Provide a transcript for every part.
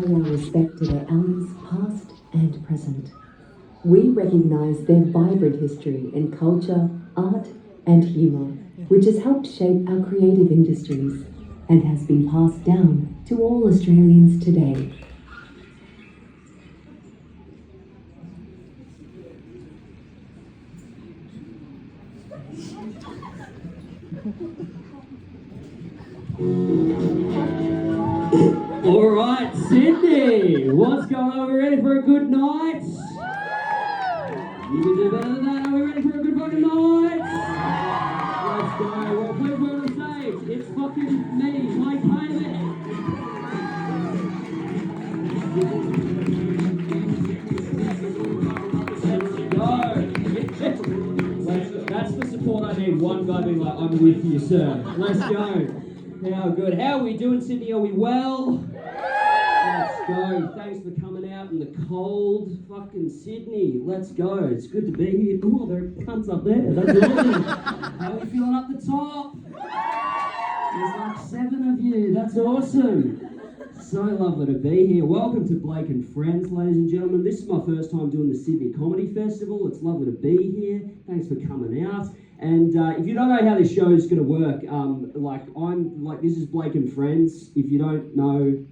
pay our respect to their elders, past and present. We recognise their vibrant history in culture, art and humour, which has helped shape our creative industries and has been passed down to all Australians today. All right, Sydney, what's going on? Are we ready for a good night? You can do better than that. Are we ready for a good fucking night? Let's go. Well, please welcome to the stage. It's fucking me, Blake Pavey. That's the support I need. One guy being like, I'm with you, sir. Let's go. How good. How are we doing, Sydney? Are we well? Let's go. Thanks for coming out in the cold fucking Sydney. Let's go. It's good to be here. Oh, there are cunts up there. That's awesome. How are we feeling up the top? There's like 7 of you. That's awesome. So lovely to be here. Welcome to Blake and Friends, ladies and gentlemen. This is my first time doing the Sydney Comedy Festival. It's lovely to be here. Thanks for coming out. And if you don't know how this show is going to work, this is Blake and Friends. If you don't know,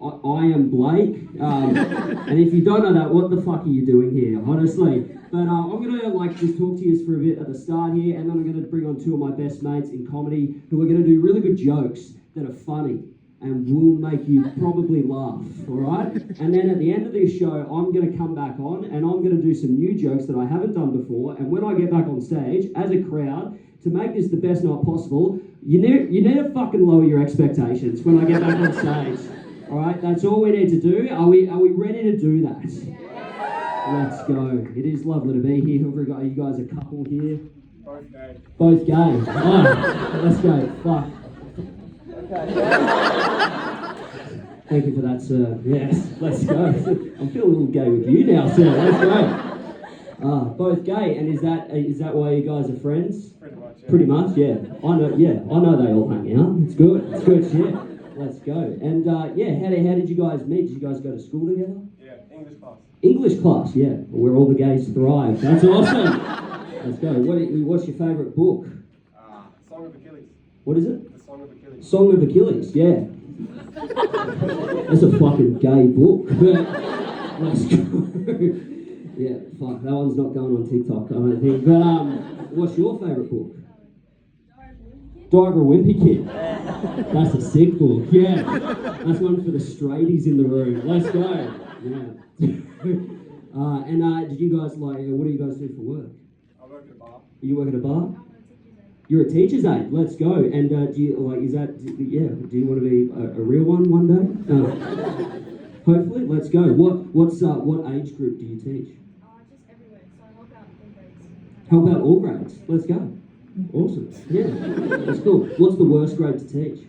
I am Blake. And if you don't know that, what the fuck are you doing here, honestly? But I'm going to just talk to you for a bit at the start here, and then I'm going to bring on 2 of my best mates in comedy who are going to do really good jokes that are funny and will make you probably laugh, all right? And then at the end of this show, I'm going to come back on and I'm going to do some new jokes that I haven't done before. And when I get back on stage, as a crowd, to make this the best night possible, you need to fucking lower your expectations when I get back on stage, all right? That's all we need to do. Are we ready to do that? Let's go. It is lovely to be here. Whoever got you guys a couple here? Both gay. Both gay. Oh, let's go. Fuck. Thank you for that, sir. Yes, let's go. I'm feeling a little gay with you now, sir. Let's go. Both gay, and is that why you guys are friends? Pretty much, yeah. Pretty much, yeah. I know they all hang out. It's good. It's good shit. Let's go. And how did you guys meet? Did you guys go to school together? Yeah, English class. English class, yeah. Where all the gays thrive. That's awesome. Let's go. What's your favourite book? Song of Achilles. What is it? The Song of Achilles. Song of Achilles, yeah. That's a fucking gay book. Let's go. Yeah, fuck, that one's not going on TikTok, I don't think. But what's your favourite book? Diver Wimpy Kid. That's a sick book, yeah. That's one for the straighties in the room. Let's go. Yeah. Did you guys what do you guys do for work? I work at a bar. You work at a bar? You're a teacher's aide. Let's go. And do you do you want to be a real one day? Hopefully. Let's go. What age group do you teach? Just everywhere. So I help out all grades. Help out all grades. Let's go. Awesome. Yeah. That's cool. What's the worst grade to teach?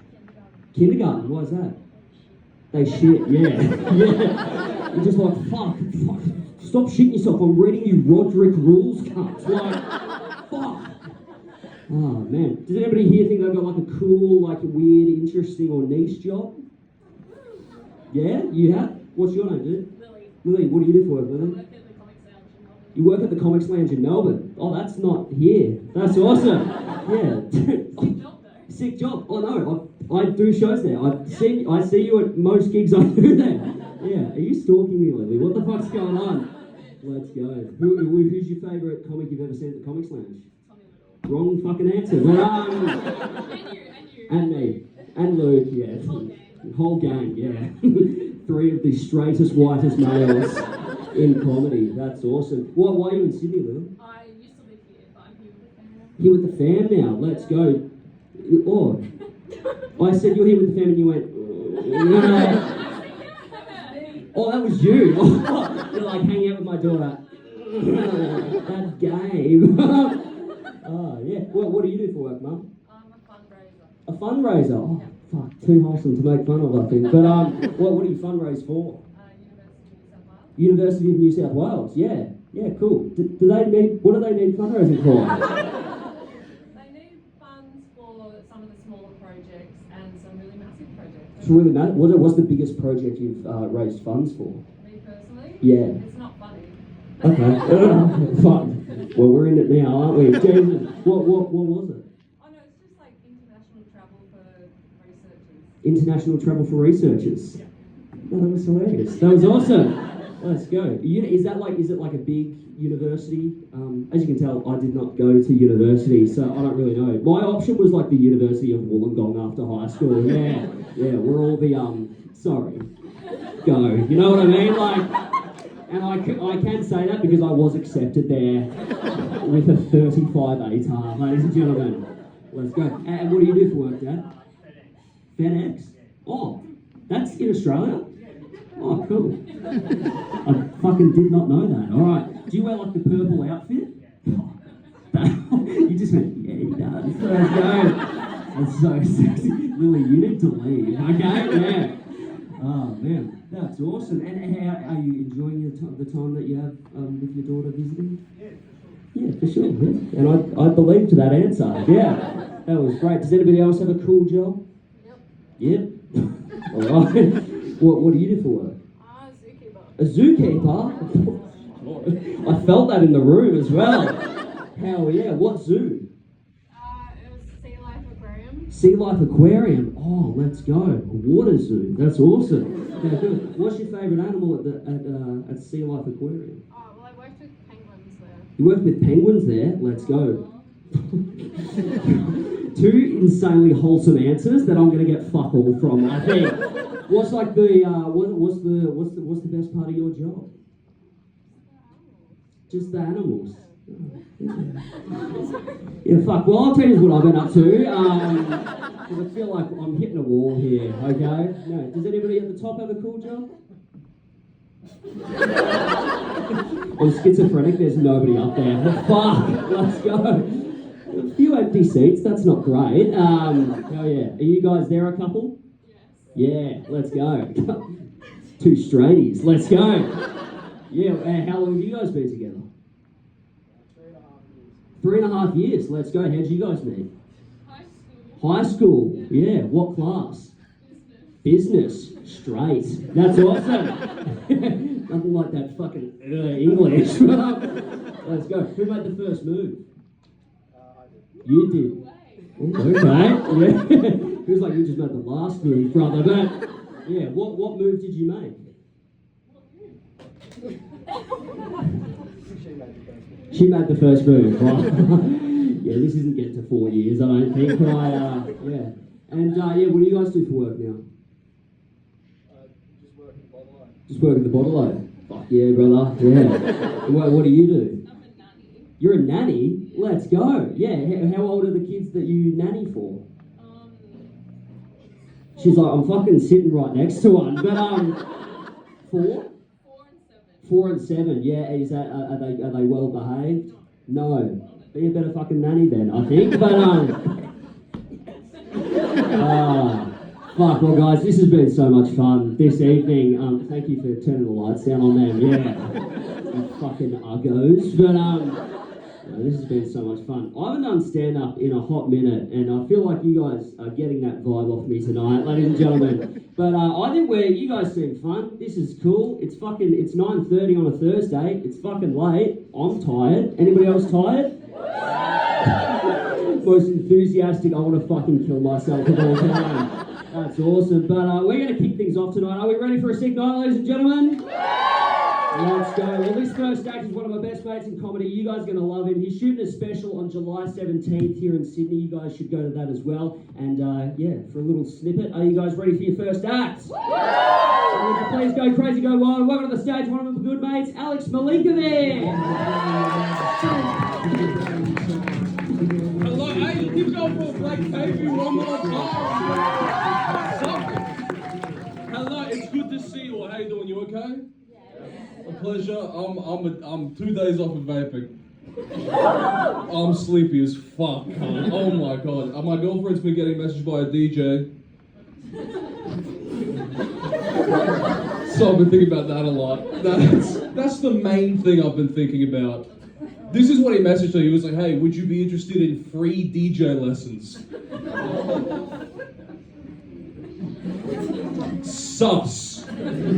Kindergarten. Why is that? They shit. Yeah. Yeah. You're just like, fuck. Stop shitting yourself. I'm reading you Roderick rules, cunts. Like, fuck. Oh, man. Does anybody here think they've got like a cool, weird, interesting or niche job? Yeah? You have? What's your name, dude? Lily. Lily, what do you do for work, Lily? I work at the Comics Lounge in Melbourne. You work at the Comics Lounge in Melbourne? Oh, that's not here. That's awesome. Yeah. Sick job though. Sick job. Oh, no. I do shows there. I see you at most gigs I do there. Yeah. Are you stalking me, Lily? What the fuck's going on? Let's go. Who's your favourite comic you've ever seen at the Comics Lounge? Wrong fucking answer. And me. And Luke, yeah. Whole gang, yeah. 3 of the straightest, whitest males in comedy. That's awesome. Why are you in Sydney, Lou? I used to live here, but I'm here with the fam. Here with the fam now. Let's go. Oh. I said you're here with the fam and you went... Oh, that was you. You're like hanging out with my daughter. That's gay. Oh, yeah. What do you do for work, Mum? I'm a fundraiser. A fundraiser? Oh, fuck. Too wholesome to make fun of, I think. But what do you fundraise for? University of New University of New South Wales. South Wales, yeah. Yeah, cool. What do they need fundraising for? They need funds for some of the smaller projects and some really massive projects. It's really mad. What's the biggest project you've raised funds for? Me personally? Yeah. It's not funny. Okay. Fun. Well, we're in it now, aren't we? Jesus. What was it? Oh no, it's just like international travel for researchers. International travel for researchers. Oh, that was hilarious. That was awesome. Let's go. Is it like a big university? As you can tell, I did not go to university, so I don't really know. My option was like the University of Wollongong after high school. Yeah, we're all the sorry, go. You know what I mean? Like, and I can say that because I was accepted there with a 35 ATAR, ladies and gentlemen. Let's go. And what do you do for work, Dad? FedEx. Oh, that's in Australia. Oh, cool. I fucking did not know that. All right. Do you wear like the purple outfit? You just went, yeah, he does. Let's go. That's so sexy. Lily, you need to leave, okay? Yeah. Oh, man. That's awesome. And how are you enjoying the time that you have with your daughter visiting? Yeah, for sure. Yeah. And I believed that answer. Yeah. That was great. Does anybody else have a cool job? Yep. All right. What do you do for work? Zookeeper. A zookeeper? I felt that in the room as well. Hell yeah. What zoo? It was Sea Life Aquarium. Sea Life Aquarium. Oh, let's go. A water zoo. That's awesome. Yeah, good. What's your favourite animal at Sea Life Aquarium? Well, I worked with penguins there. You worked with penguins there? Let's go. Two insanely wholesome answers that I'm going to get fuck all from, I think. What's like the what's the best part of your job? Just the animals. Yeah, fuck. Well, I'll tell you what I've been up to. Because I feel like I'm hitting a wall here. Okay. No. Does anybody at the top have a cool job? I'm schizophrenic. There's nobody up there. Well, fuck. Let's go. A few empty seats. That's not great. Oh yeah. Are you guys there? A couple? Yeah, let's go. Two straighties, let's go. Yeah, how long have you guys been together? 3.5 years, let's go. How'd you guys meet? High school. High school, yeah, what class? Business, straight. That's awesome. Nothing like that fucking English. Let's go. Who made the first move? You did. Okay, yeah. Feels like you just made the last move, brother. But yeah, what move did you make? She made the first move. Right? Yeah, this isn't getting to 4 years, I don't think. Yeah. And yeah, what do you guys do for work now? Just work at the bottle. Fuck yeah, brother. Yeah. What do you do? I'm a nanny. You're a nanny? Let's go. Yeah. How old are the kids that you nanny for? She's like, I'm fucking sitting right next to one. But 4? 4 and 7. Yeah. Is that are they well behaved? No. Be a better fucking nanny then, I think. But fuck. Well, guys, this has been so much fun this evening. Thank you for turning the lights down on them. Yeah. You fucking uggos. But this has been so much fun. I haven't done stand-up in a hot minute, and I feel like you guys are getting that vibe off me tonight, ladies and gentlemen. But I think you guys seem fun. This is cool. It's 9:30 on a Thursday. It's fucking late. I'm tired. Anybody else tired? Most enthusiastic, I want to fucking kill myself of all time. That's awesome. But we're going to kick things off tonight. Are we ready for a sick night, ladies and gentlemen? Let's go. Well, this first act is one of my best mates in comedy. You guys are going to love him. He's shooting a special on July 17th here in Sydney. You guys should go to that as well. And yeah, for a little snippet, are you guys ready for your first act? So would you please go crazy, go wild. Welcome to the stage, one of my good mates, Alex Malinkovic. Hello, hey, give it up for Blake Pavey one more time. Hello, it's good to see you. How you doing? You okay? A pleasure. I'm 2 days off of vaping. I'm sleepy as fuck, man. Oh my god. My girlfriend's been getting messaged by a DJ. So I've been thinking about that a lot. That's the main thing I've been thinking about. This is what he messaged her. He was like, hey, would you be interested in free DJ lessons? Sus.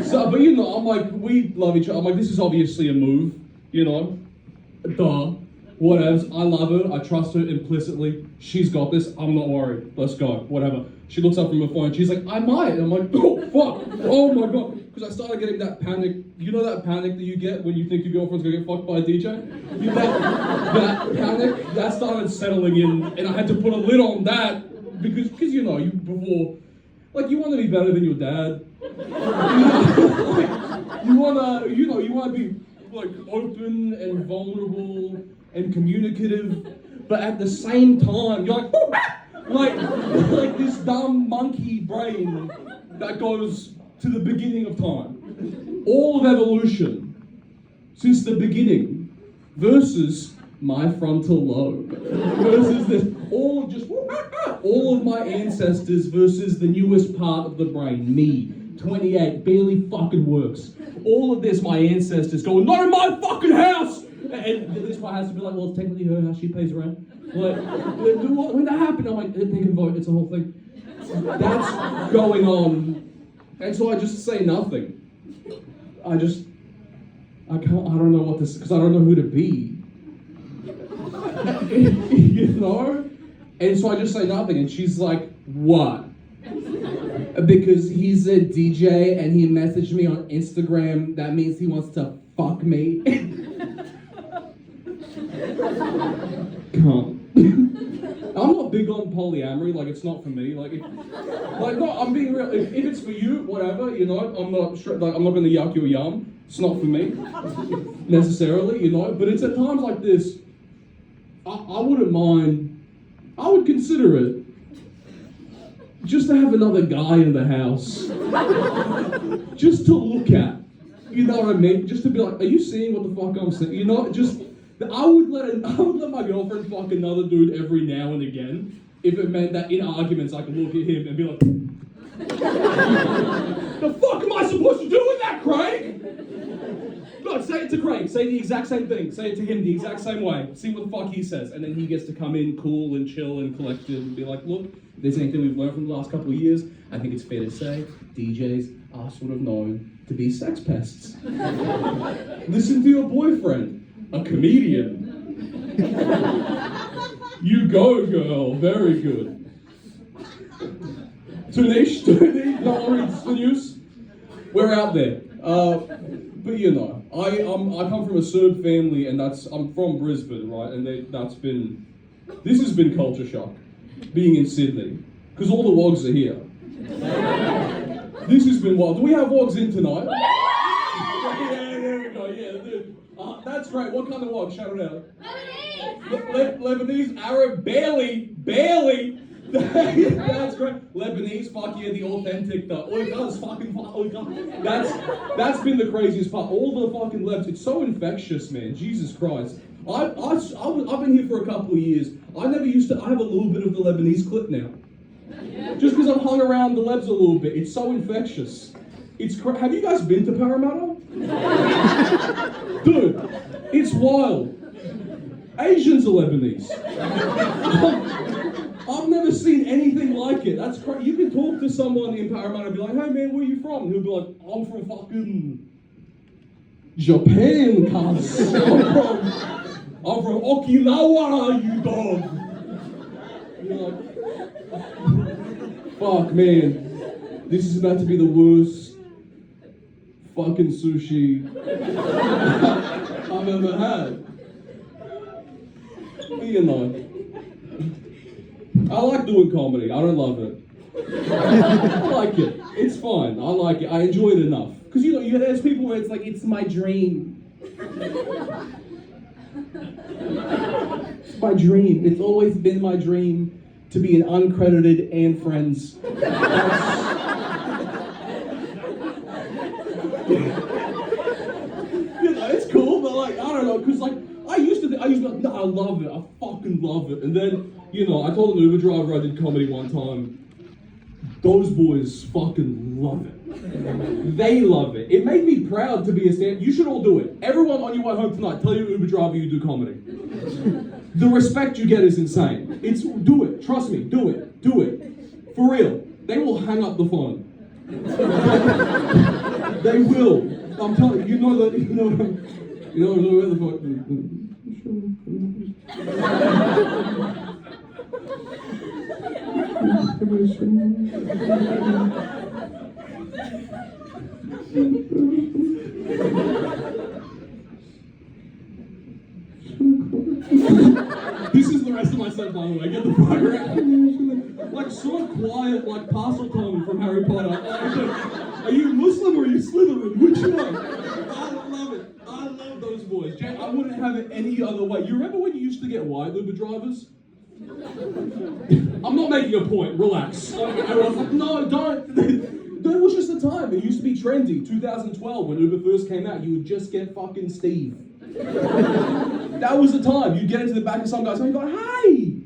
So, but you know, I'm like, we love each other. I'm like, this is obviously a move, you know? Duh. Whatever. I love her. I trust her implicitly. She's got this. I'm not worried. Let's go. Whatever. She looks up from her phone. She's like, I might. And I'm like, oh, fuck. Oh, my God. Because I started getting that panic. You know that panic that you get when you think your girlfriend's going to get fucked by a DJ? That panic, that started settling in. And I had to put a lid on that. Because you know, you before, like, you want to be better than your dad. You want to be, like, open and vulnerable and communicative, but at the same time, you're like this dumb monkey brain that goes to the beginning of time. All of evolution, since the beginning, versus my frontal lobe, versus this, all of my ancestors versus the newest part of the brain, me, 28, barely fucking works. All of this, my ancestors going, not in my fucking house! And this part has to be like, well, it's technically her house, she pays rent. Like, when that happened, I'm like, they can vote, it's a whole thing. That's going on. And so I just say nothing. I don't know what this, because I don't know who to be. You know? And so I just say nothing, and she's like, what? Because he's a DJ and he messaged me on Instagram, that means he wants to fuck me. Come. I'm not big on polyamory, like, it's not for me. Like, no, I'm being real. If it's for you, whatever, you know, I'm not gonna yuck your yum. It's not for me, necessarily, you know. But it's at times like this, I wouldn't mind, I would consider it, just to have another guy in the house, just to look at, you know what I mean? Just to be like, are you seeing what the fuck I'm saying? You know, just, I would let my girlfriend fuck another dude every now and again, if it meant that in arguments I could look at him and be like, the fuck am I supposed to do with that, Craig? No, say it to Craig, say the exact same thing, say it to him the exact same way, see what the fuck he says, and then he gets to come in cool and chill and collected and be like, look, if there's anything we've learned from the last couple of years, I think it's fair to say DJs are sort of known to be sex pests. Listen to your boyfriend, a comedian. You go, girl, very good. Tunish, no one reads the news. We're out there. But you know, I come from a Serb family, and I'm from Brisbane, right? And this has been culture shock, being in Sydney, because all the wogs are here. This has been wild. Do we have wogs in tonight? Yeah, there we go. Yeah, dude. That's great. What kind of wog? Shout it out. Lebanese, Arab, barely. That's great. Lebanese, fuck yeah, the authentic, the oigas, fucking oiga. That's been the craziest part. All the fucking lebs, it's so infectious, man. Jesus Christ. I've been here for a couple of years. I have a little bit of the Lebanese clip now. Just because I've hung around the lebs a little bit. It's so infectious. Have you guys been to Parramatta? Dude, it's wild. Asians are Lebanese. I've never seen anything like it. That's crazy. You can talk to someone in Parramatta and be like, hey man, where are you from? And he'll be like, I'm from fucking Japan, cuz. I'm from Okinawa, you dog. You're like, fuck man, this is about to be the worst fucking sushi I've ever had. You know, I like doing comedy. I don't love it. I like it. It's fun. I like it. I enjoy it enough. Because you know, there's people where it's like, it's my dream. It's my dream. It's always been my dream to be an uncredited and Friends. You know, it's cool, but like, I don't know, because like, I used to be like, no, I love it, I fucking love it. And then, you know, I told an Uber driver I did comedy one time, those boys fucking love it. They love it. It made me proud to be a stand. You should all do it. Everyone on your way home tonight, tell your Uber driver you do comedy. The respect you get is insane. Do it, trust me, do it. For real. They will hang up the phone. They will. I'm telling you, you know what the fuck. This is the rest of my set, by the way. Get the fuck right. Like so quiet, like Parseltongue from Harry Potter. Are you Muslim or are you Slytherin? Which one? I love it. I love those boys. Jay, I wouldn't have it any other way. You remember when you used to get wide Uber drivers? I'm not making a point. Relax. No, don't. That was just the time. It used to be trendy. 2012, when Uber first came out, you would just get fucking Steve. That was the time. You'd get into the back of some guy's home and go, hey,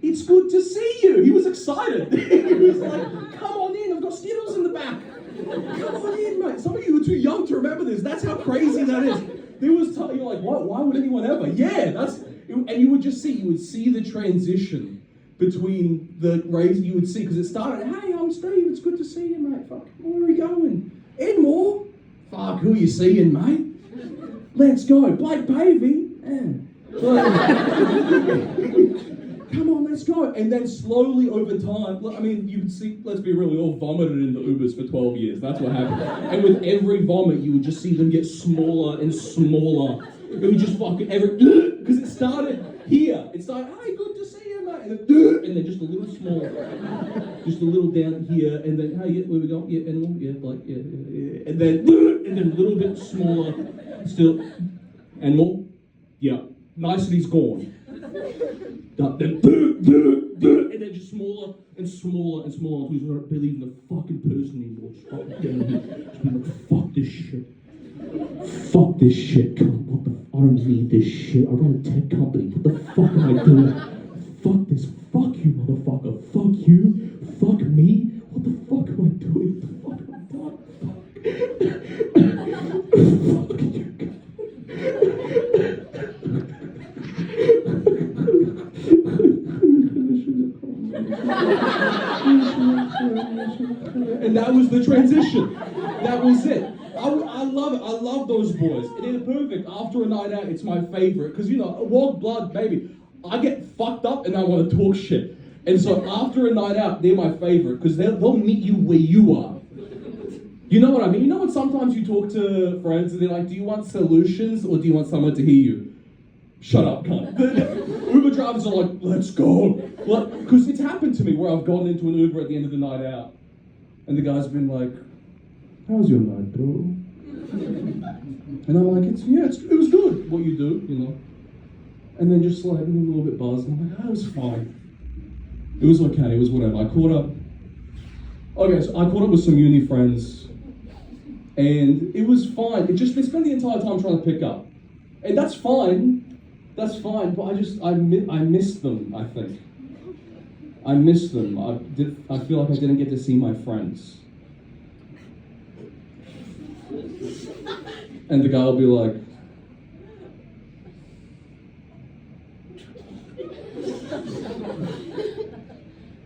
it's good to see you. He was excited. He was like, come on in, I've got Skittles in the back. Come on in, mate. Some of you are too young to remember this. That's how crazy that is. There was you're like, what? Why would anyone ever? Yeah, and you would see the transition between the race you would see, because it started, hey, I'm Steve, it's good to see you, mate. Fuck, where are we going? Edmore? Fuck, who are you seeing, mate? Let's go. Blake Pavey? Come on, let's go. And then slowly over time, I mean, you would see, let's be real, we all vomited in the Ubers for 12 years. That's what happened. And with every vomit, you would just see them get smaller and smaller. It would just fucking because it started here. It started, hey, good to see you, mate. And then just a little smaller. Just a little down here. And then, hey, yeah, where we go? Yeah, animal, yeah, Blake, yeah. And then a little bit smaller. Still, animal, yeah. Nicety's gone. And then just smaller and smaller and smaller until you don't believe in the fucking person anymore. Just fucking down here. Just be like, fuck this shit. Fuck this shit. Come on, what the I don't need this shit. I run a tech company. What the fuck am I doing? Fuck this. Fuck you, motherfucker. Fuck you. Fuck me. What the fuck am I doing? What the fuck am I doing? Fuck you. And that was the transition. That was it. I love it. I love those boys. It is perfect. After a night out, it's my favorite. Because, you know, Wild Blood, baby, I get fucked up and I want to talk shit. And so after a night out, they're my favorite. Because they'll meet you where you are. You know what I mean? You know when sometimes you talk to friends and they're like, do you want solutions or do you want someone to hear you? Shut up, cunt. Uber drivers are like, let's go. Because it's happened to me where I've gotten into an Uber at the end of the night out. And the guy's been like, how's your night, bro? And I'm like, it was good, what you do, you know. And then just like, a little bit buzzed. And I'm like, oh, it was fine. It was okay, it was whatever. I caught up with some uni friends. And it was fine. They spent the entire time trying to pick up. And that's fine. That's fine, but I missed them, I think. I missed them. I feel like I didn't get to see my friends. And the guy will be like,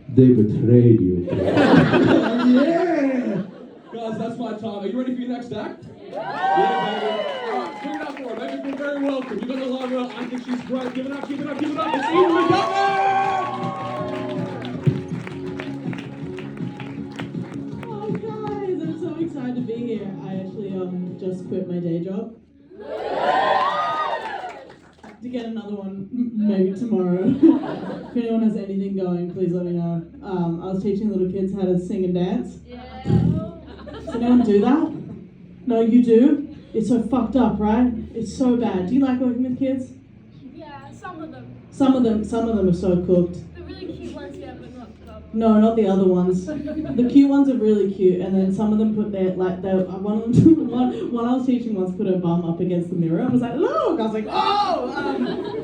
they betrayed you. Yeah! Guys, that's my time. Are you ready for your next act? Yeah, baby. Alright, give it up for her. Make her feel very welcome. You gotta love her. I think she's great. Give it up, give it up, give it up. It's Eden McGovern! Oh guys, I'm so excited to be here. I actually just quit my day job. To get another one maybe tomorrow. If anyone has anything going, please let me know. I was teaching little kids how to sing and dance. Yeah. Does anyone do that? No, you do? It's so fucked up, right? It's so bad. Do you like working with kids? Yeah, some of them. Some of them are so cooked. The really cute ones, yeah, but not the other. No, not the other ones. The cute ones are really cute, and then some of them put their one of them one I was teaching once put her bum up against the mirror and was like, look! I was like, oh!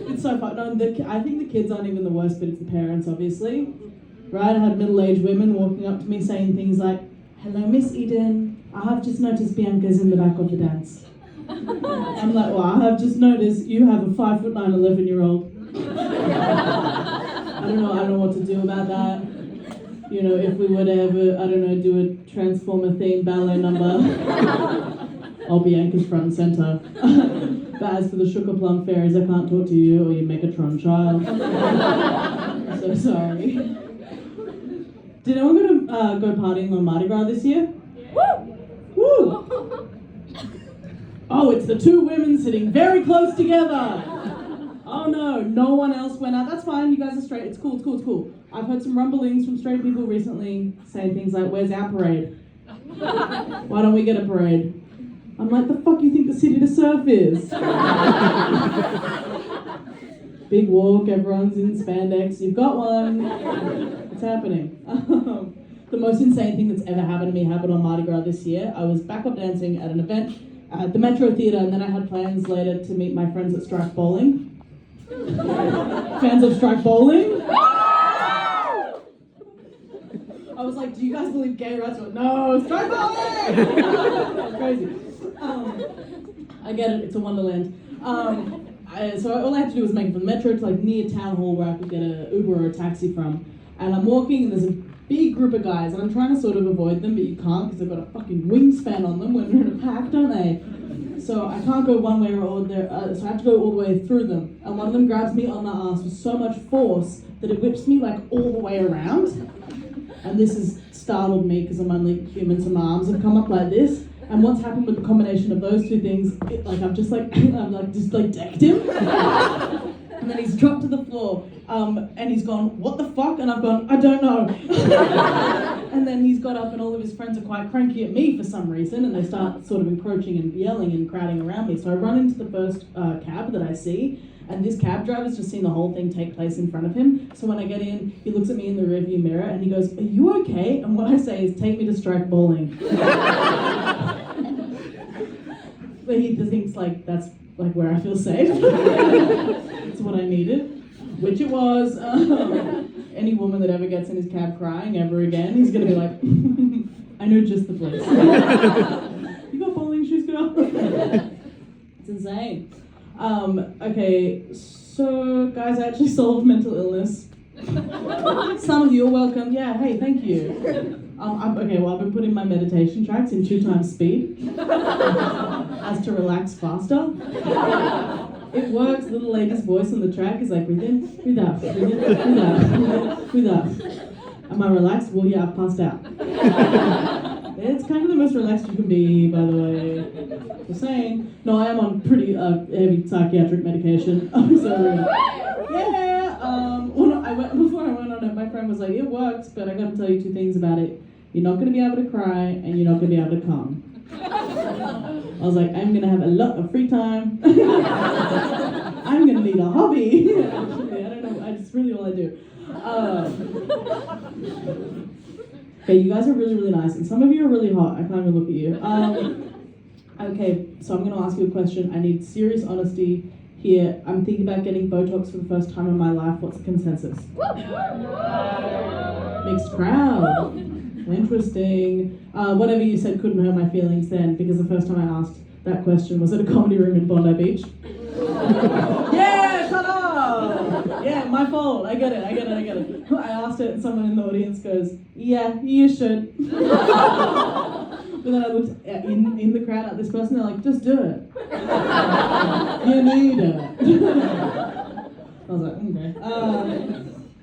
It's so fun. No, I think the kids aren't even the worst, but it's the parents, obviously. Right? I had middle-aged women walking up to me saying things like, hello, Miss Eden. I have just noticed Bianca's in the back of the dance. I'm like, well, I have just noticed you have a 5'9", 11-year-old. I don't know what to do about that. You know, if we were to ever, I don't know, do a Transformer themed ballet number, I'll be anchored front and centre. But as for the Sugar Plum Fairies, I can't talk to you or your Megatron child. I'm so sorry. Did anyone go partying on Mardi Gras this year? Woo! Woo! Oh, it's the two women sitting very close together. Oh no, no one else went out. That's fine, you guys are straight. It's cool, it's cool, it's cool. I've heard some rumblings from straight people recently saying things like, where's our parade? Why don't we get a parade? I'm like, the fuck you think the city to surf is? Big walk, everyone's in spandex. You've got one. It's happening. The most insane thing that's ever happened to me happened on Mardi Gras this year. I was backup dancing at an event at the Metro Theatre, and then I had plans later to meet my friends at Strike Bowling. Fans of Strike Bowling? I was like, do you guys believe gay rights? I went, no, Strike Bowling! That's crazy. I get it, it's a wonderland. So all I had to do was make it from the Metro to like near Town Hall where I could get an Uber or a taxi from. And I'm walking and there's a big group of guys and I'm trying to sort of avoid them, but you can't because they've got a fucking wingspan on them when they're in a pack, don't they? So I can't go one way or the other, so I have to go all the way through them. And one of them grabs me on the arse with so much force that it whips me like all the way around. And this has startled me because I'm only human, so my arms have come up like this. And what's happened with the combination of those two things, I've just decked him. And then he's dropped to the floor, and he's gone, what the fuck? And I've gone, I don't know. And then he's got up and all of his friends are quite cranky at me for some reason, and they start sort of encroaching and yelling and crowding around me. So I run into the first cab that I see, and this cab driver's just seen the whole thing take place in front of him. So when I get in, he looks at me in the rearview mirror and he goes, are you okay? And what I say is, take me to Strike Bowling. But he thinks like that's like where I feel safe. It's what I needed, which it was. Any woman that ever gets in his cab crying ever again, he's gonna be like, I know just the place. You got bowling shoes, girl? It's insane. Okay, so guys, I actually solved mental illness. Some of you are welcome. Yeah, hey, thank you. I've been putting my meditation tracks in 2 times speed as to relax faster. It works. Little lady's voice on the track is like, breathe in, breathe out, breathe in, breathe out, breathe in, breathe out. Am I relaxed? Well, yeah, I've passed out. It's kind of the most relaxed you can be, by the way. Just saying. No, I am on pretty heavy psychiatric medication. Before I went on it, my friend was like, it works, but I got to tell you 2 things about it. You're not going to be able to cry, and you're not going to be able to come. I was like, I'm going to have a lot of free time. I'm going to need a hobby. Actually, I don't know. It's really all I do. Okay, you guys are really, really nice, and some of you are really hot. I can't even look at you. Okay, so I'm going to ask you a question. I need serious honesty here. I'm thinking about getting Botox for the first time in my life. What's the consensus? Mixed crowd. Interesting. Whatever you said couldn't hurt my feelings then, because the first time I asked that question was at a comedy room in Bondi Beach. Yeah, shut up! Yeah, my fault. I get it. I asked it and someone in the audience goes, yeah, you should. But then I looked in the crowd at this person, they're like, just do it. You need it. I was like, okay.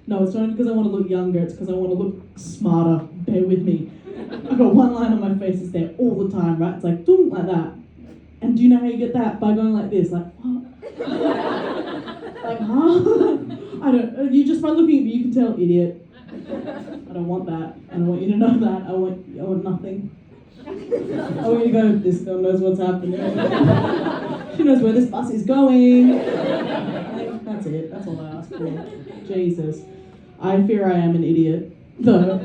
No, it's not because I want to look younger, it's because I want to look smarter. Bear with me. I've got one line on my face that's there all the time, right? It's like, boom, like that. And do you know how you get that? By going like this, like, what? Like, huh? I don't, you just by looking at me, you can tell, idiot. I don't want that. I don't want you to know that. I want nothing. I want you to go, this girl knows what's happening. She knows where this bus is going. Like, that's it. That's all I ask for. Jesus. I fear I am an idiot. Though,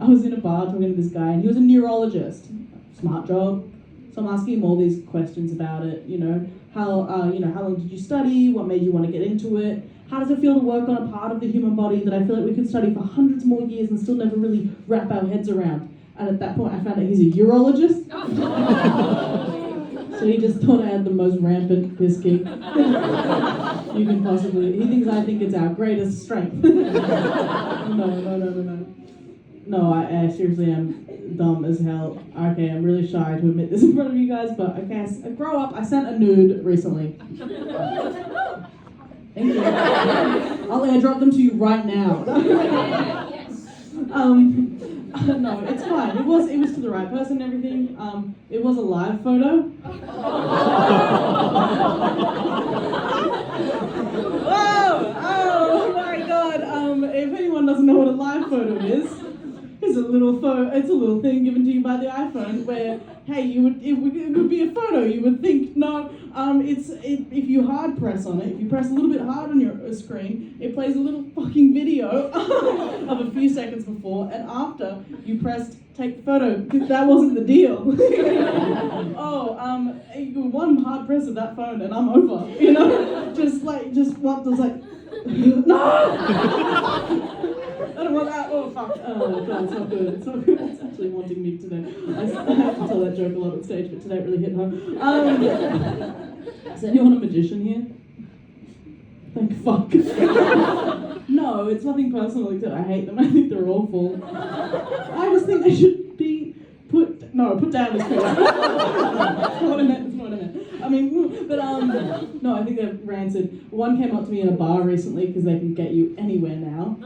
I was in a bar talking to this guy, and he was a neurologist. Smart job. So I'm asking him all these questions about it. How long did you study? What made you want to get into it? How does it feel to work on a part of the human body that I feel like we could study for hundreds more years and still never really wrap our heads around? And at that point, I found out he's a urologist. So he just thought I had the most rampant piss kick you can possibly. He thinks I think it's our greatest strength. No. No, I seriously am dumb as hell. Okay, I'm really shy to admit this in front of you guys, but I guess grow up. I sent a nude recently. Thank you. I'll airdrop them to you right now. No, it's fine. It was to the right person and everything. It was a live photo. Oh my god. If anyone doesn't know what a live photo is, it's a little it's a little thing given to you by the iPhone where, hey, it would be a photo. You would think, no, if you hard press on it, if you press a little bit hard on your screen, it plays a little fucking video of a few seconds before and after you pressed take photo, because that wasn't the deal. One hard press of that phone and I'm over, you know? Just one, no! I don't want that. Oh, fuck. Oh, God, it's not good. It's not good. It's actually wanting me today. I have to tell that joke a lot on stage, but today it really hit home. Is anyone a magician here? Thank fuck. No, it's nothing personal except I hate them. I think they're awful. I just think they should be put down as good. That's not what I meant. I mean, but no, I think they're rancid. One came up to me in a bar recently because they can get you anywhere now.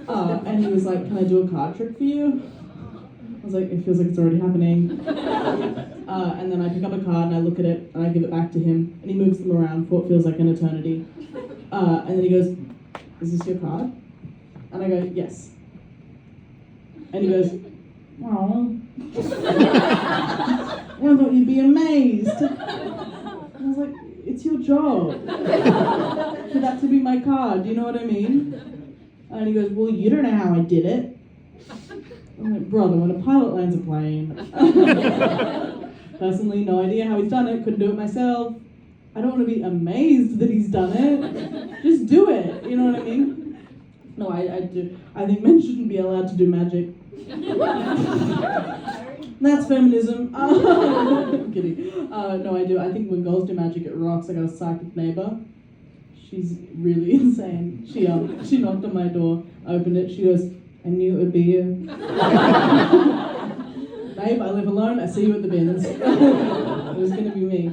And he was like, "Can I do a card trick for you?" I was like, "It feels like it's already happening." And then I pick up a card and I look at it and I give it back to him and he moves them around for what feels like an eternity. And then he goes, "Is this your card?" And I go, "Yes." And he goes, "Well, I thought you'd be amazed." And I was like, "It's your job for that to be my card, do you know what I mean?" And he goes, "Well, you don't know how I did it." I'm like, "Brother, when a pilot lands a plane." Personally, no idea how he's done it, couldn't do it myself. I don't want to be amazed that he's done it. Just do it, you know what I mean? No, I do. I think men shouldn't be allowed to do magic. That's feminism. I'm kidding. No, I do. I think when girls do magic, it rocks. I got a psychic neighbor. She's really insane. She knocked on my door, I opened it, she goes, "I knew it would be you." "Babe, I live alone, I see you at the bins." It was gonna be me.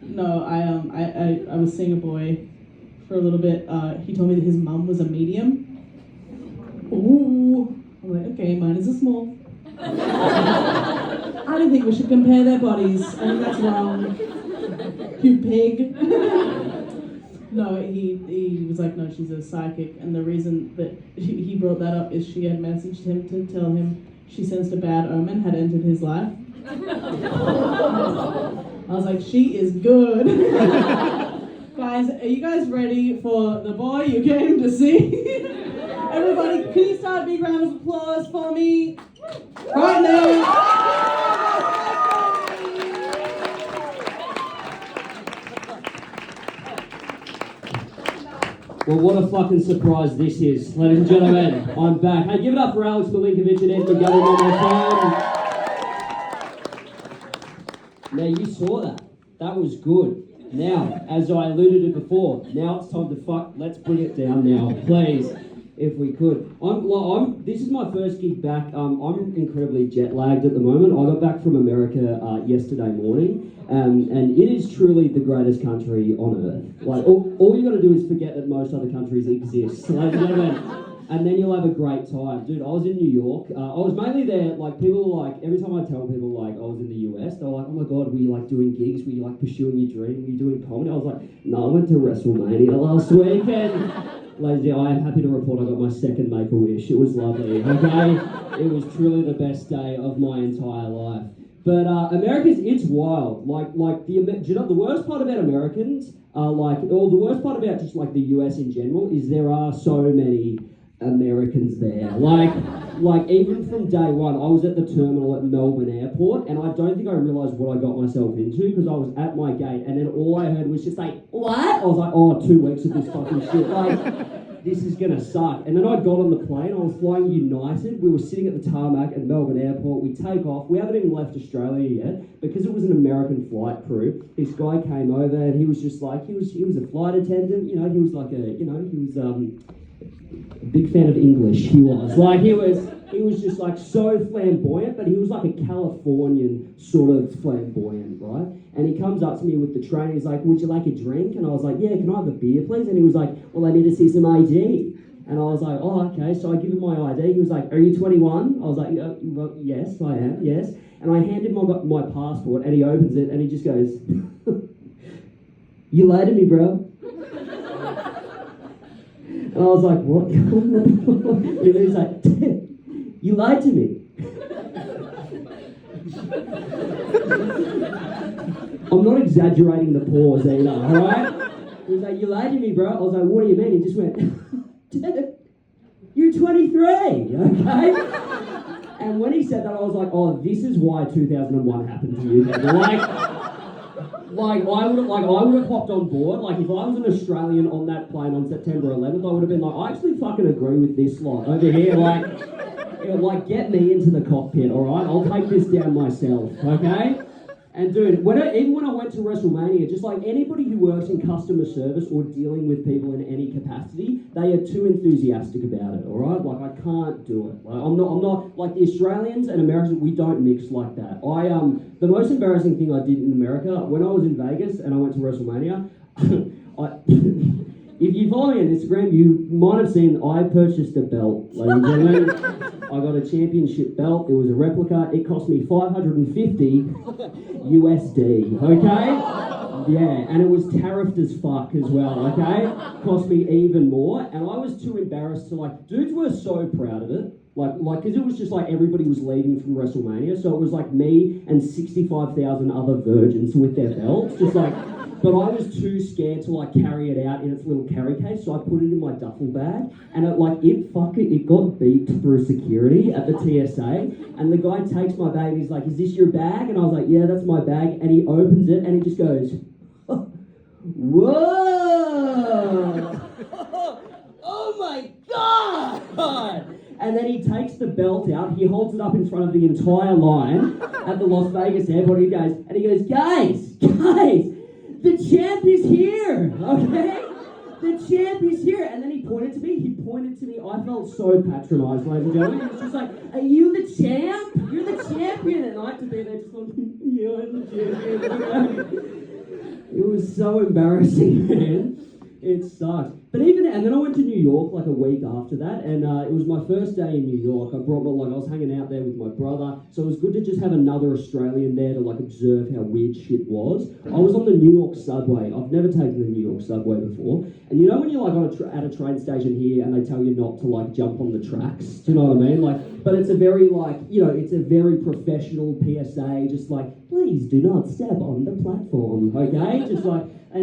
No, I was seeing a boy for a little bit. He told me that his mum was a medium. Ooh. I'm like, okay, mine is a small. I don't think we should compare their bodies. I think that's wrong. You pig. No, he was like, "No, she's a psychic." And the reason that he brought that up is she had messaged him to tell him she sensed a bad omen had entered his life. I was like, she is good. Guys, are you guys ready for the boy you came to see? Everybody, can you start a big round of applause for me? Right now. Well, what a fucking surprise this is, ladies and gentlemen. I'm back. Hey, give it up for Alex Milinkovic and Ed McGovern on their phone. Now, you saw that. That was good. Now, as I alluded to before, now it's time to fuck. Let's bring it down now, please, if we could. This is my first gig back. I'm incredibly jet lagged at the moment. I got back from America yesterday morning. And it is truly the greatest country on earth. Like, all you got to do is forget that most other countries exist. Like, you know what I mean? And then you'll have a great time. Dude, I was in New York. I was mainly there, like, people were like, every time I tell people, like, I was in the US, they're like, "Oh my God, were you, like, doing gigs? Were you, like, pursuing your dream? Were you doing comedy?" I was like, "No, I went to WrestleMania last week, and ladies, I am happy to report I got my second Make-A-Wish. It was lovely, okay? It was truly the best day of my entire life. But it's wild. Do you know the worst part about Americans, the worst part about just like the US in general is there are so many Americans there. Like even from day one, I was at the terminal at Melbourne Airport, and I don't think I realised what I got myself into because I was at my gate, and then all I heard was just like, "What?" I was like, "Oh, 2 weeks of this fucking shit. Like, this is gonna suck." And then I got on the plane. I was flying United. We were sitting at the tarmac at Melbourne Airport. We take off. We haven't even left Australia yet because it was an American flight crew. This guy came over, and he was just like, he was a flight attendant. He was like he was a big fan of English. He was he was just like so flamboyant, but he was like a Californian sort of flamboyant, right? And he comes up to me with the tray and he's like, would you like a drink? And I was like, yeah, can I have a beer, please? And he was like, well, I need to see some ID. And I was like, oh, okay. So I give him my ID. He was like, are you 21? I was like, well, yes, I am, yes. And I hand him my passport and he opens it and he just goes, you lied to me, bro. And I was like, what? And he's like, you lied to me. I'm not exaggerating the pause either, alright? He was like, you lied to me, bro. I was like, what do you mean? He just went, you're 23, okay? And when he said that, I was like, oh, this is why 2001 happened to you. Like I would have hopped on board. Like if I was an Australian on that plane on September 11th, I would have been like, I actually fucking agree with this lot over here. Like get me into the cockpit, all right? I'll take this down myself, okay? And dude, even when I went to WrestleMania, just like anybody who works in customer service or dealing with people in any capacity, they are too enthusiastic about it, all right? Like I can't do it. Like, I'm not like the Australians and Americans. We don't mix like that. The most embarrassing thing I did in America when I was in Vegas and I went to WrestleMania. If you follow me on Instagram, you might have seen I purchased a belt, ladies and gentlemen. I got a championship belt. It was a replica. It cost me $550 USD, okay? Yeah, and it was tariffed as fuck as well, okay? Cost me even more, and I was too embarrassed to like, dudes were so proud of it. Like, because it was just like everybody was leaving from WrestleMania, so it was like me and 65,000 other virgins with their belts, just like, but I was too scared to like carry it out in its little carry case, so I put it in my duffel bag, and it got beeped through security at the TSA, and the guy takes my bag and he's like, is this your bag? And I was like, yeah, that's my bag, and he opens it and he just goes, whoa! Oh my God! And then he takes the belt out, he holds it up in front of the entire line at the Las Vegas airport, and he goes, guys, the champ is here, okay? The champ is here. And then he pointed to me, I felt so patronised, ladies and gentlemen. He was just like, are you the champ? You're the champion. And I had to be there just going, yeah, I'm the champion. It was so embarrassing, man. It sucked. But and then I went to New York like a week after that, and it was my first day in New York. I was hanging out there with my brother, so it was good to just have another Australian there to like observe how weird shit was. I was on the New York subway. I've never taken the New York subway before, and you know when you're like at a train station here and they tell you not to like jump on the tracks, do you know what I mean? Like, but it's a very like, you know, it's a very professional PSA, just like, please do not step on the platform, okay?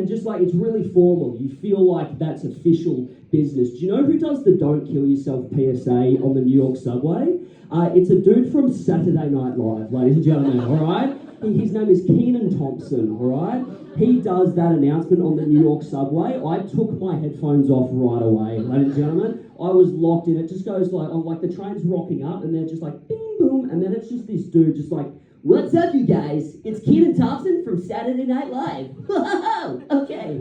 Just like it's really formal. You feel like that's official business. Do you know who does the Don't Kill Yourself PSA on the New York subway? It's a dude from Saturday Night Live, ladies and gentlemen, all right? His name is Keenan Thompson, all right? He does that announcement on the New York subway. I took my headphones off right away, ladies and gentlemen. I was locked in. It just goes like the train's rocking up and they're just like, bing, boom, and then it's just this dude just like, what's up, you guys? It's Keenan Thompson from Saturday Night Live. Okay.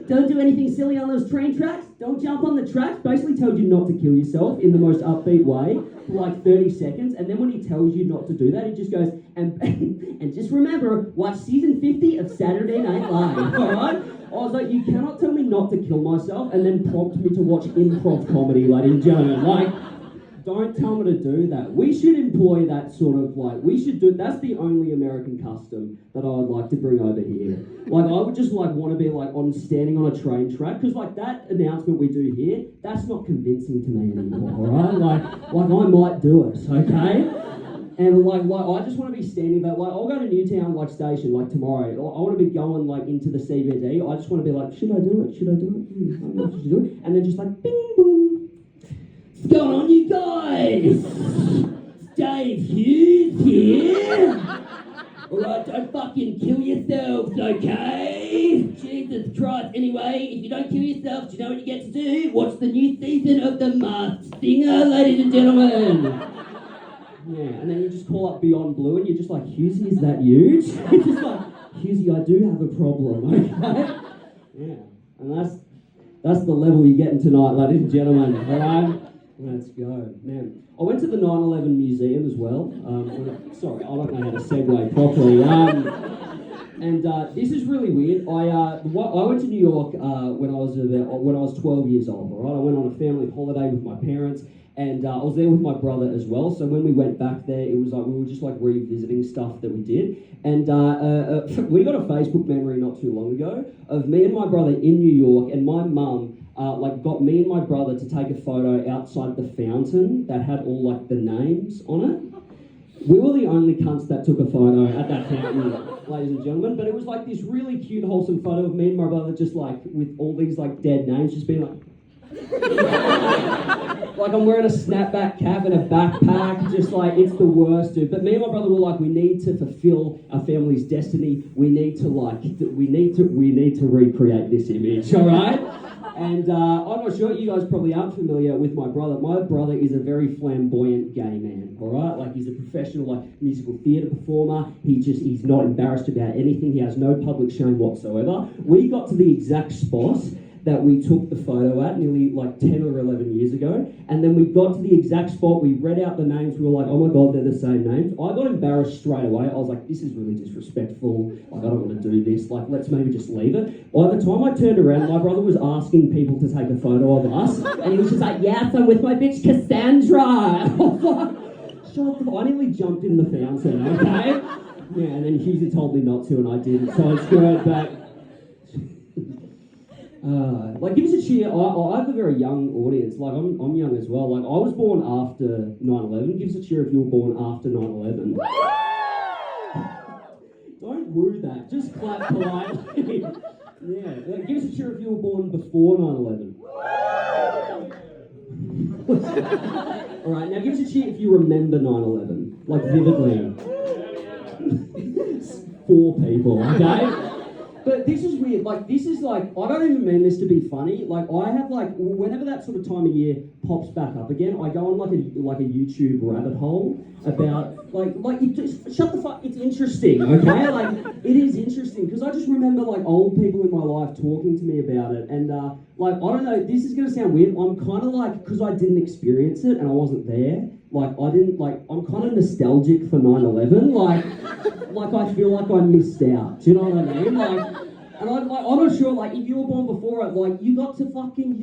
Don't do anything silly on those train tracks. Don't jump on the tracks. Basically told you not to kill yourself in the most upbeat way for like 30 seconds. And then when he tells you not to do that, he just goes, and just remember, watch season 50 of Saturday Night Live, all right? I was like, you cannot tell me not to kill myself and then prompt me to watch improv comedy, ladies and gentlemen. Like, don't tell me to do that. We should employ that sort of that's the only American custom that I would like to bring over here. Like I would just like want to be like standing on a train track, because like that announcement we do here, that's not convincing to me anymore, alright? Like I might do it, okay? And like I just want to be standing there, like I'll go to Newtown like station like tomorrow. I want to be going like into the CBD. I just want to be like, should I do it? I don't know if I should do it. And then just like bing boom. What's going on, you guys? It's Dave Hughes here. Alright, don't fucking kill yourselves, okay? Jesus Christ. Anyway, if you don't kill yourself, do you know what you get to do? Watch the new season of The Masked Singer, ladies and gentlemen. Yeah, and then you just call up Beyond Blue and you're just like, Hughesy, is that you? You're just like, Hughesy, I do have a problem, okay? Yeah, and that's the level you're getting tonight, ladies and gentlemen, alright? Let's go. Man, I went to the 9/11 museum as well. Sorry, I don't know how to segue properly. And this is really weird. I went to New York when I was 12 years old. All right, I went on a family holiday with my parents, and I was there with my brother as well. So when we went back there, it was like we were just like revisiting stuff that we did. And we got a Facebook memory not too long ago of me and my brother in New York, and my mum got me and my brother to take a photo outside the fountain that had all like the names on it. We were the only cunts that took a photo at that fountain, ladies and gentlemen, but it was like this really cute, wholesome photo of me and my brother just like with all these like dead names, just being like... like I'm wearing a snapback cap and a backpack, just like, it's the worst, dude. But me and my brother were like, we need to fulfill our family's destiny. We need to recreate this image, all right? And I'm not sure, you guys probably aren't familiar with my brother. My brother is a very flamboyant gay man, all right? Like he's a professional like musical theatre performer. He's not embarrassed about anything. He has no public shame whatsoever. We got to the exact spot that we took the photo at nearly like 10 or 11 years ago. And then we got to the exact spot, we read out the names, we were like, oh my God, they're the same names. I got embarrassed straight away. I was like, this is really disrespectful. Like, I don't want to do this. Like, let's maybe just leave it. By the time I turned around, my brother was asking people to take a photo of us. And he was just like, yes, I'm with my bitch Cassandra. I was like, shut the... I nearly jumped in the fountain, okay? Yeah, and then Hughes told me not to and I didn't, so it's good, but... like, give us a cheer. I have a very young audience. Like, I'm young as well. Like, I was born after 9/11. Give us a cheer if you were born after 9/11. Don't woo that. Just clap politely. Yeah. Like, give us a cheer if you were born before 9/11. All right. Now, give us a cheer if you remember 9/11. Like, vividly. 4 people. Okay. But this is weird, like, this is like, I don't even mean this to be funny, like, I have like, whenever that sort of time of year pops back up again, I go on like a YouTube rabbit hole about, shut the fuck, it's interesting, okay? Like, it is interesting, because I just remember like old people in my life talking to me about it, and like, I don't know, this is gonna sound weird, I'm kind of like, because I didn't experience it and I wasn't there, like, I'm kind of nostalgic for 9/11, like I feel like I missed out, do you know what I mean? Like, and I'm not sure, like, if you were born before it, like, you got to fucking,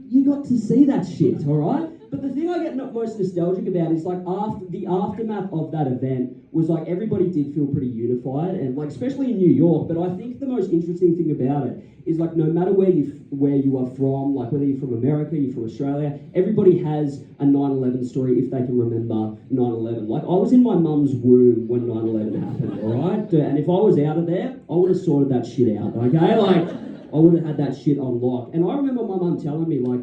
you got to see that shit, alright? But the thing I get most nostalgic about is, like, after the aftermath of that event was, like, everybody did feel pretty unified, and, like, especially in New York, but I think the most interesting thing about it is, like, no matter where you are from, like, whether you're from America, you're from Australia, everybody has a 9/11 story if they can remember 9/11. Like, I was in my mum's womb when 9/11 happened, alright? And if I was out of there, I would have sorted that shit out, okay? Like, I would have had that shit on lock. And I remember my mum telling me, like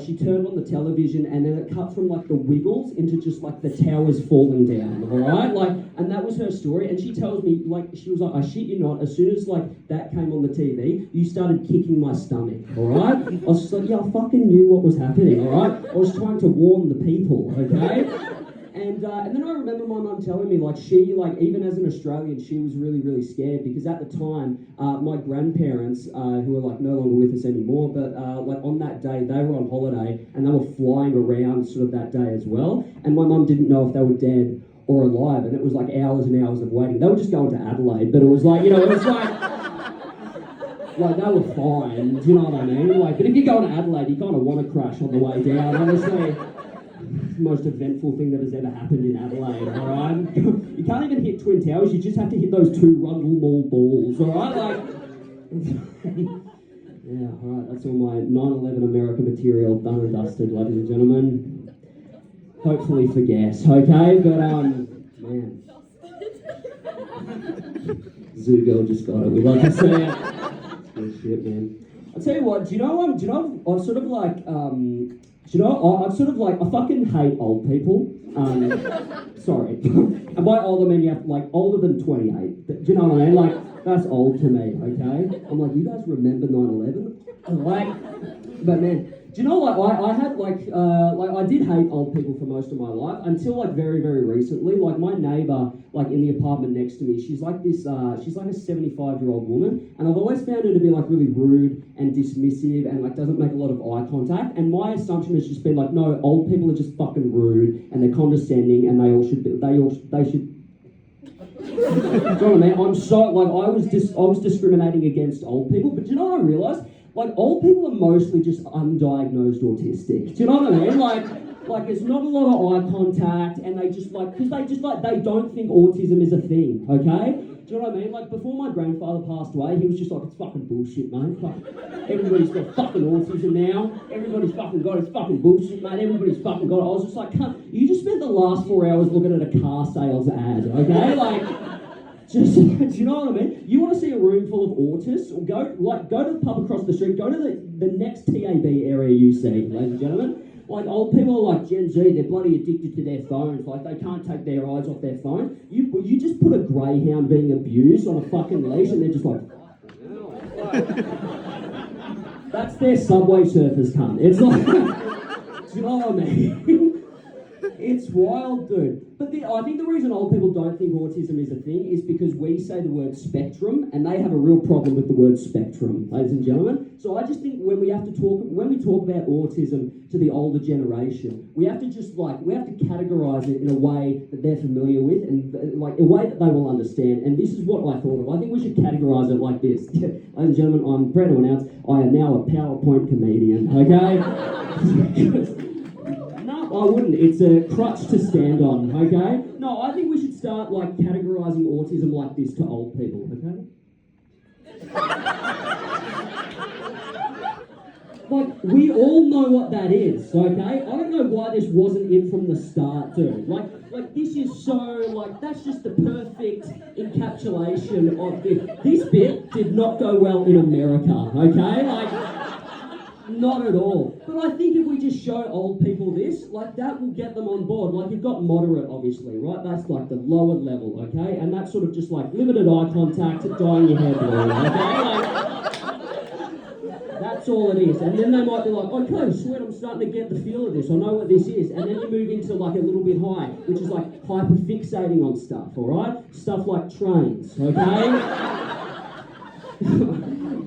she turned on the television and then it cut from like the Wiggles into just like the towers falling down, all right? Like, and that was her story. And she tells me, like, she was like, I shit you not, as soon as like that came on the TV, you started kicking my stomach, all right? I was just like, yeah, I fucking knew what was happening, all right? I was trying to warn the people, okay? And then I remember my mum telling me, like, she, like, even as an Australian, she was really, really scared because at the time, my grandparents, who are, like, no longer with us anymore, but, like, on that day, they were on holiday and they were flying around sort of that day as well. And my mum didn't know if they were dead or alive, and it was, like, hours and hours of waiting. They were just going to Adelaide, but it was, like, you know, it was, like, they were fine, do you know what I mean? Like, but if you go to Adelaide, you kind of want to crash on the way down, honestly. It's the most eventful thing that has ever happened in Adelaide, alright? You can't even hit Twin Towers, you just have to hit those 2 Rundle Mall balls, alright? Like, yeah, alright, that's all my 9/11 America material done and dusted, ladies and gentlemen. Hopefully for gas, okay? But, man. Zoo Girl just got it, we'd like to see it. Good shit, man. I'll tell you what, I've sort of like, I fucking hate old people. Sorry. And by old, I mean you have, like, older than 28. Do you know what I mean? Like, that's old to me, okay? I'm like, you guys remember 9/11? Like, but man, Do you know, like, I had, like, I did hate old people for most of my life until, like, very, very recently. Like, my neighbour, like, in the apartment next to me, she's like this, she's like a 75-year-old woman, and I've always found her to be, like, really rude and dismissive and, like, doesn't make a lot of eye contact, and my assumption has just been, like, no, old people are just fucking rude, and they're condescending, and they should... Do you know what I mean? I'm so, like, I was discriminating against old people, but do you know what I realised? Like, old people are mostly just undiagnosed autistic. Do you know what I mean? Like there's not a lot of eye contact, and they just, like, because they don't think autism is a thing, okay? Do you know what I mean? Like, before my grandfather passed away, he was just like, it's fucking bullshit, mate. Everybody's got fucking autism now. Everybody's fucking got it. It's fucking bullshit, mate. Everybody's fucking got it. I was just like, cunt, you just spent the last 4 hours looking at a car sales ad, okay? Like, just, do you know what I mean? You want to see a room full of autists? Or go to the pub across the street. Go to the next TAB area you see, ladies and gentlemen. Like, old people are like Gen Z, they're bloody addicted to their phones. Like, they can't take their eyes off their phone. You just put a greyhound being abused on a fucking leash, and they're just like, that's their Subway Surfers, cunt. It's like, do you know what I mean? It's wild, dude. But I think the reason old people don't think autism is a thing is because we say the word spectrum, and they have a real problem with the word spectrum, ladies and gentlemen. So I just think when we talk about autism to the older generation, we have to categorise it in a way that they're familiar with, and like a way that they will understand. And this is what I thought of. I think we should categorise it like this. Ladies and gentlemen, I'm proud to announce I am now a PowerPoint comedian, okay? I wouldn't. It's a crutch to stand on, okay? No, I think we should start, like, categorising autism like this to old people, okay? Like, we all know what that is, okay? I don't know why this wasn't in from the start, dude. Like this is so, like, that's just the perfect encapsulation of this. This bit did not go well in America, okay? Like... Not at all. But I think if we just show old people this, like, that will get them on board. Like, you've got moderate, obviously, right? That's like the lower level, okay? And that's sort of just like limited eye contact, dyeing your hair blue, okay? Like, that's all it is. And then they might be like, okay, sweet, I'm starting to get the feel of this. I know what this is. And then you move into like a little bit high, which is like hyperfixating on stuff, all right? Stuff like trains, okay?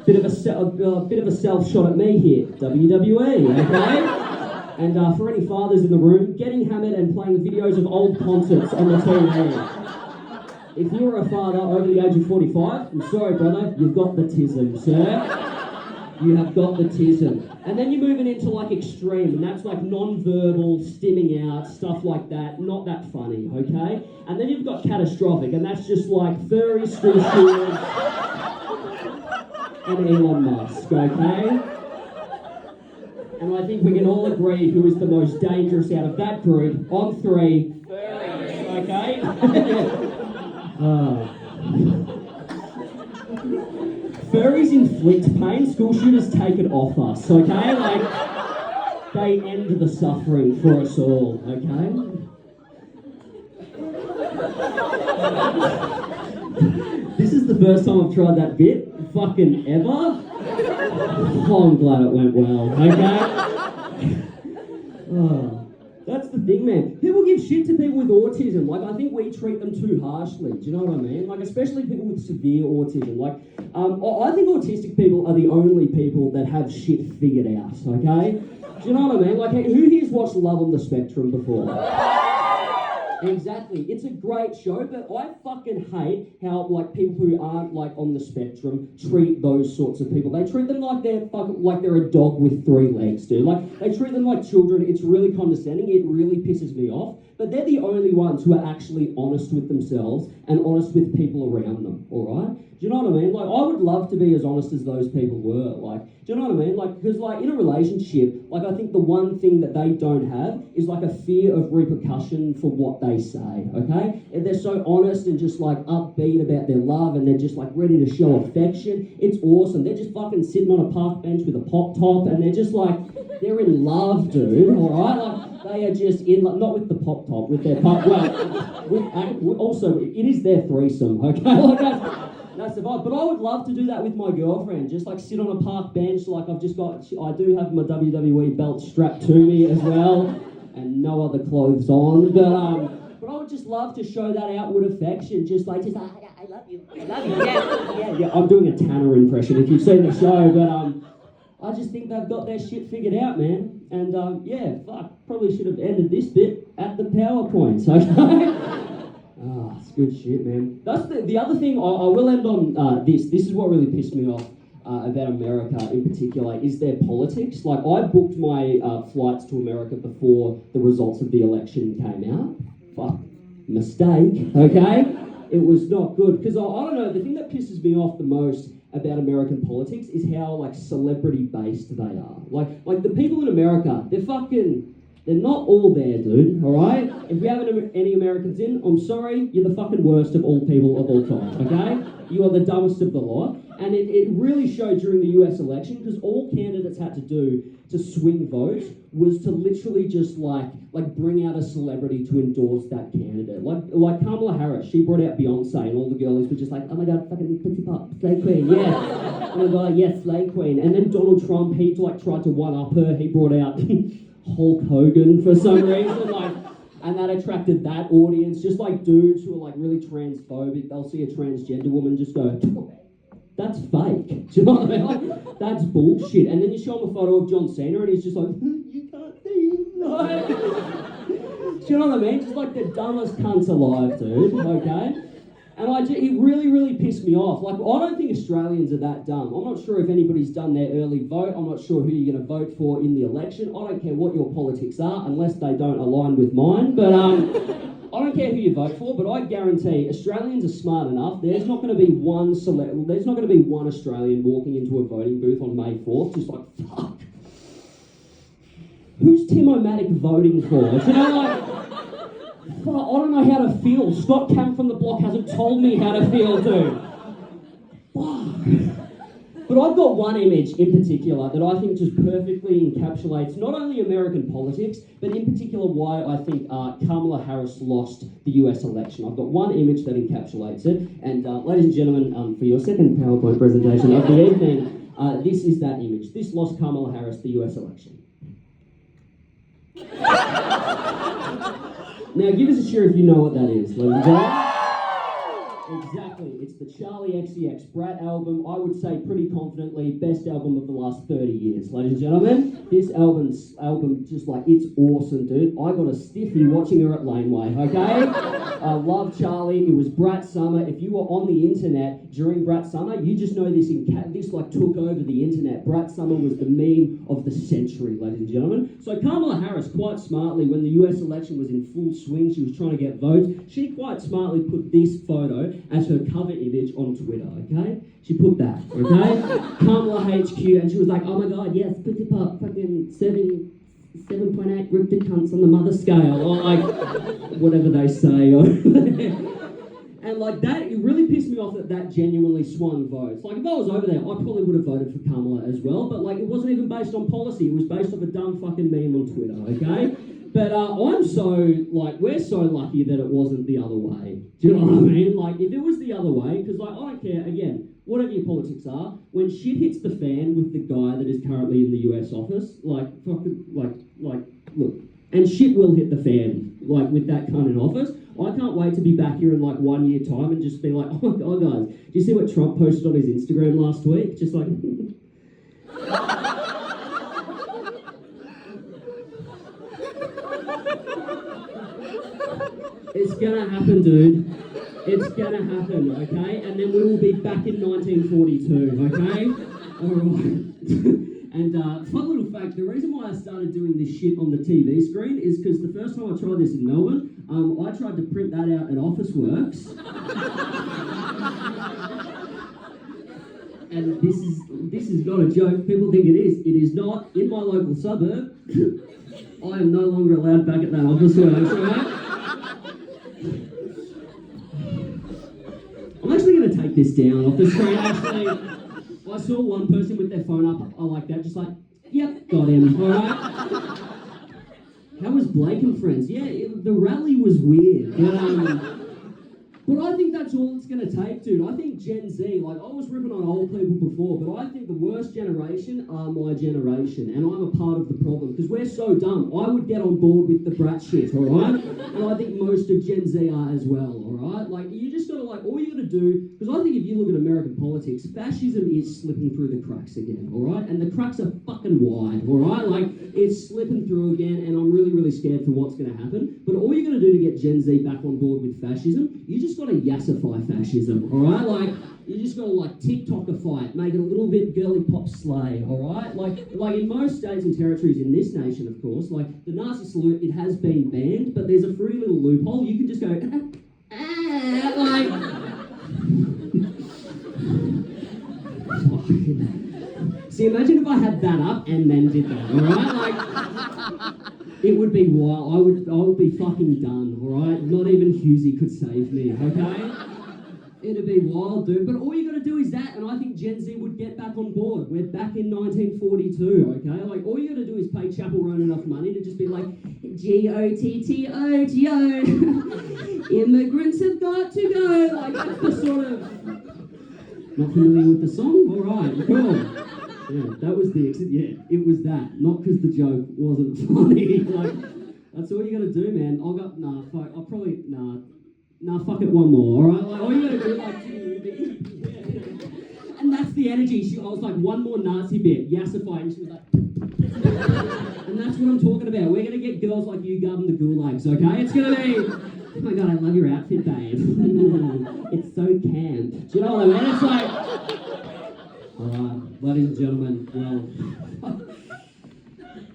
Bit of a self shot at me here, WWE, okay? And for any fathers in the room, getting hammered and playing videos of old concerts on the TV. If you're a father over the age of 45, I'm sorry, brother, you've got the tism, sir. You have got the tism. And then you're moving into like extreme, and that's like non-verbal, stimming out, stuff like that. Not that funny, okay? And then you've got catastrophic, and that's just like furry school and Elon Musk, okay? And I think we can all agree who is the most dangerous out of that group. On three, furries, okay? Furries inflict pain, school shooters take it off us, okay? Like, they end the suffering for us all, okay? This is the first time I've tried that bit, fucking ever. Oh, I'm glad it went well, okay? Oh, that's the thing, man. People give shit to people with autism. Like, I think we treat them too harshly. Do you know what I mean? Like, especially people with severe autism. Like, I think autistic people are the only people that have shit figured out, okay? Do you know what I mean? Like, who here's watched Love on the Spectrum before? Exactly. It's a great show, but I fucking hate how, like, people who aren't, like, on the spectrum treat those sorts of people. They treat them like they're a dog with 3 legs, dude. Like, they treat them like children. It's really condescending. It really pisses me off. But they're the only ones who are actually honest with themselves and honest with people around them, all right? Do you know what I mean? Like, I would love to be as honest as those people were. Like, do you know what I mean? Like, because, like, in a relationship, like, I think the one thing that they don't have is, like, a fear of repercussion for what they say, okay? And they're so honest and just, like, upbeat about their love, and they're just, like, ready to show affection. It's awesome. They're just fucking sitting on a park bench with a pop top, and they're just, like, they're in love, dude, all right? Like, they are just in, like, not with the pop top, with their pop, well, also, it is their threesome, okay? Like, That's the vibe. But I would love to do that with my girlfriend. Just like sit on a park bench. Like I do have my WWE belt strapped to me as well, and no other clothes on. But I would just love to show that outward affection. Just like, I love you. I love you. Yeah. I'm doing a Tanner impression if you've seen the show. But I just think they've got their shit figured out, man. And probably should have ended this bit at the PowerPoints. Okay. It's good shit, man. That's the other thing. I will end on this. This is what really pissed me off about America in particular, is their politics. Like, I booked my flights to America before the results of the election came out. Fuck. Mistake, okay? It was not good. Because I don't know, the thing that pisses me off the most about American politics is how, like, celebrity-based they are. Like the people in America, they're not all there, dude, alright? If we have any Americans in, I'm sorry, you're the fucking worst of all people of all time, okay? You are the dumbest of the lot. And it really showed during the US election, because all candidates had to do to swing votes was to literally just like bring out a celebrity to endorse that candidate. Like Kamala Harris, she brought out Beyonce, and all the girlies were just like, oh my god, fucking pussy pop, slay queen, yeah. Oh my god, yes, slay queen. And then Donald Trump, he tried to one-up her, he brought out Hulk Hogan for some reason, and that attracted that audience. Just like dudes who are like really transphobic, they'll see a transgender woman just go, that's fake. Do you know what I mean? Like, that's bullshit. And then you show him a photo of John Cena and he's just like, you can't see him. Like, do you know what I mean? Just like the dumbest cunts alive, dude. Okay? And it really, really pissed me off. Like, I don't think Australians are that dumb. I'm not sure if anybody's done their early vote. I'm not sure who you're going to vote for in the election. I don't care what your politics are, unless they don't align with mine. But I don't care who you vote for, but I guarantee Australians are smart enough. There's not going to be one Australian walking into a voting booth on May 4th just like, fuck. Who's Tim O'Matic voting for? Do you know, like, I don't know how to feel. Scott Camp from the block hasn't told me how to feel, dude. Fuck. But I've got one image in particular that I think just perfectly encapsulates not only American politics, but in particular why I think Kamala Harris lost the US election. I've got one image that encapsulates it. And ladies and gentlemen, for your second PowerPoint presentation of the evening, this is that image. This lost Kamala Harris the US election. Now, give us a cheer if you know what that is, ladies and gentlemen. Exactly, it's the Charlie XCX Brat album. I would say pretty confidently best album of the last 30 years, ladies and gentlemen. This album, just like, it's awesome, dude. I got a stiffy watching her at Laneway, okay? I love Charlie. It was Brat Summer. If you were on the internet during Brat Summer, you just know this took over the internet. Brat Summer was the meme of the century, ladies and gentlemen. So Kamala Harris, quite smartly, when the US election was in full swing, she was trying to get votes, she quite smartly put this photo as her cover image on Twitter, okay? She put that, okay? Kamala HQ, and she was like, oh my god, yes, pretty pop, fucking 7.8 ripped cunts on the mother scale, or like, whatever they say over there. And like that, it really pissed me off that genuinely swung votes. Like, if I was over there, I probably would have voted for Kamala as well, but like, it wasn't even based on policy, it was based off a dumb fucking meme on Twitter, okay? But we're so lucky that it wasn't the other way. Do you know what I mean? Like, if it was the other way, because like, I don't care, again, whatever your politics are, when shit hits the fan with the guy that is currently in the US office, like, fucking, look, and shit will hit the fan, like, with that cunt in office. I can't wait to be back here in like 1 year time and just be like, oh my god, guys, do you see what Trump posted on his Instagram last week? Just like, it's gonna happen, dude. It's gonna happen, okay? And then we will be back in 1942, okay? Alright. And fun little fact, the reason why I started doing this shit on the TV screen is because the first time I tried this in Melbourne, I tried to print that out at Officeworks. And this is not a joke. People think it is. It is not. In my local suburb, I am no longer allowed back at that Officeworks, alright? I'm actually going to take this down off the screen, actually. I saw one person with their phone up, I like that, just like, yep, got him, alright? How was Blake and friends? Yeah, the rally was weird, but But I think that's all it's going to take, dude. I think Gen Z, like, I was ripping on old people before, but I think the worst generation are my generation, and I'm a part of the problem, because we're so dumb. I would get on board with the brat shit, all right? And I think most of Gen Z are as well, all right? Like, you just got to, like, all you got to do, because I think if you look at American politics, fascism is slipping through the cracks again, all right? And the cracks are fucking wide, all right? Like, it's slipping through again, and I'm really, really scared for what's going to happen. But all you got to do to get Gen Z back on board with fascism, you just got to yassify fascism, all right? Like, you just got to, like, TikTokify it, make it a little bit girly pop slay, all right? Like in most states and territories in this nation, of course, like, the Nazi salute, it has been banned, but there's a free little loophole. You can just go, like... See, imagine if I had that up and then did that, all right? Like, it would be wild. I would be fucking done, all right? Not even Husey could save me, okay? It'd be wild, dude. But all you got to do is that, and I think Gen Z would get back on board. We're back in 1942, okay? Like, all you got to do is pay Chapel Roan enough money to just be like, G-O-T-T-O, G-O. Immigrants have got to go. Like, that's the sort of... Not familiar with the song? All right, cool. Yeah, that was the exit. Yeah, it was that. Not because the joke wasn't funny. Like, that's all you got to do, man. Fuck it, one more, all right? Like, all you got to do, like, yeah. And that's the energy. I was like, one more Nazi bit, yassify, and she was like... And that's what I'm talking about. We're going to get girls like you guarding the gulags, okay? It's going to be... Oh my god, I love your outfit, babe. It's so camp. Do you know what I mean? It's like... Alright, ladies and gentlemen, well...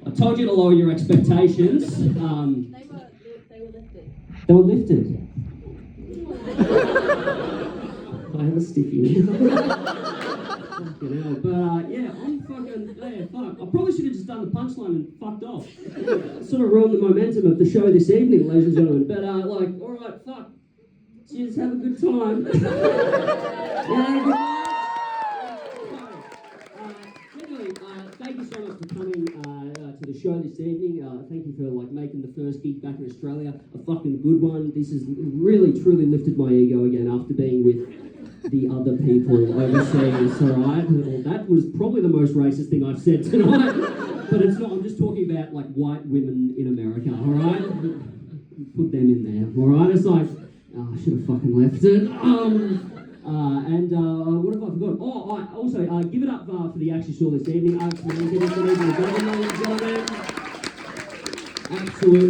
I told you to lower your expectations. They were lifted. They were lifted. I have a stiffy. Fucking hell. But yeah, I'm fucking... Yeah, fuck. I probably should have just done the punchline and fucked off. Sort of ruined the momentum of the show this evening, ladies and gentlemen. But like, alright, fuck. Cheers, have a good time. Yeah, Genuinely, thank you so much for coming to the show this evening. Thank you for like making the first gig back in Australia a fucking good one. This has really, truly lifted my ego again after being with the other people overseas, alright? Well, that was probably the most racist thing I've said tonight, but it's not. I'm just talking about like white women in America, alright? Put them in there, alright? It's like, oh, I should have fucking left it. What have I forgotten? Oh, I also give it up for the action show this evening. Absolutely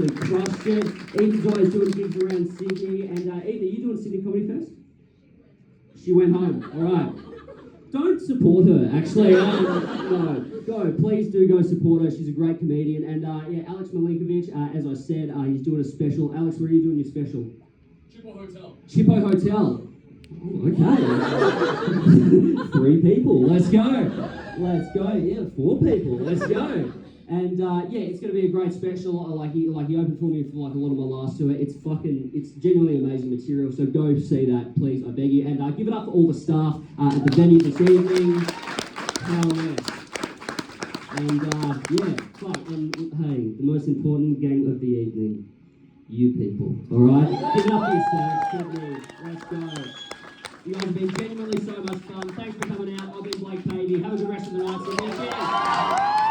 crushed it. Eden's always doing gigs around Sydney, and Eden, are you doing Sydney Comedy Fest? She went home. All right. Don't support her, actually. No, go. Please do go support her. She's a great comedian. And yeah, Alex Milinkovic, as I said, he's doing a special. Alex, where are you doing your special? Chippo Hotel. Chippo Hotel. Oh, okay. 3 people. Let's go. Let's go. Yeah, 4 people. Let's go. And yeah, it's going to be a great special. Like he opened for me for like a lot of my last tour. It's genuinely amazing material. So go see that, please. I beg you. And give it up for all the staff at the venue this evening. Hell yes. And yeah, fuck. And hey, the most important gang of the evening, you people. All right, give it up for yourselves. Sydney. Let's go. You guys have been genuinely so much fun. Thanks for coming out. I've been Blake Pavey. Have a good rest of the night. So, yeah, cheers.